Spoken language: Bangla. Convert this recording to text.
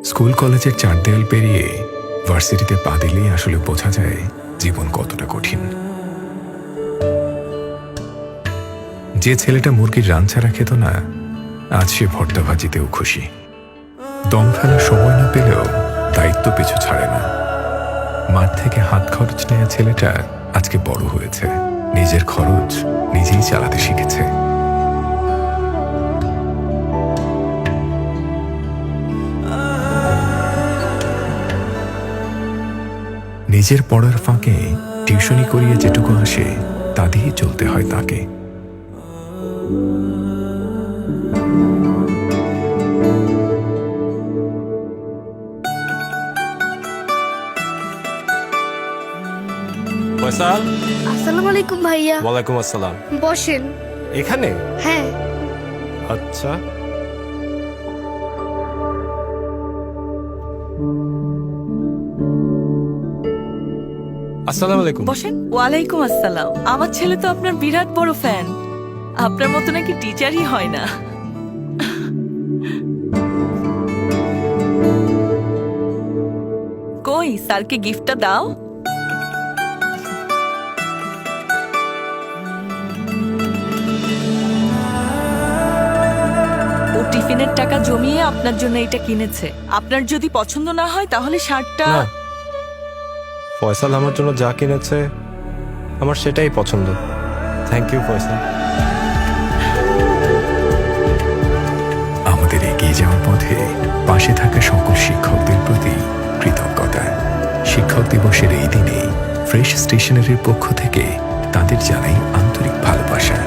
স্কুল কলেজের চার দেয়াল পেরিয়ে ভার্সিটিতে পা দিলেই আসলে বোঝা যায় জীবন কতটা কঠিন। যে ছেলেটা মুরগির রান ছাড়া খেত না, আজ সে ভর্তা ভাজিতেও খুশি। দম ফেলার সময় না পেলেও দায়িত্ব পিছু ছাড়ে না। মাঠ থেকে হাত খরচ নেওয়া ছেলেটা আজকে বড় হয়েছে, নিজের খরচ নিজেই চালাতে শিখেছে। নিজের পড়ার ফাঁকে টিউশনি করিয়ে যেটুকু আসে তা দিয়ে চলতে হয় তাকে। ফয়সাল। আসসালামু আলাইকুম ভাইয়া। ওয়ালাইকুম আসসালাম। বসেন। এখানে? হ্যাঁ। আচ্ছা। আসসালামু আলাইকুম। বসেন। ওয়ালাইকুম আসসালাম। আমার ছেলে তো আপনার বিরাট বড় ফ্যান। আপনার মতো নাকি টিচারই হয় না। কই স্যারকে গিফটটা দাও। ও টিফিনের টাকা জমিয়ে আপনার জন্য এটা কিনেছে। আপনার যদি পছন্দ না হয় তাহলে শার্টটা। না, ফয়সাল আমার জন্য যা কিনেছে আমার সেটাই পছন্দ। Thank you Faisal. আমাদের এগিয়ে যাওয়ার পথে পাশে থাকা সকল শিক্ষকদের প্রতি কৃতজ্ঞতা। শিক্ষক দিবসের এই দিনে ফ্রেশ স্টেশনারির পক্ষ থেকে তাদের জানাই আন্তরিক ভালোবাসা।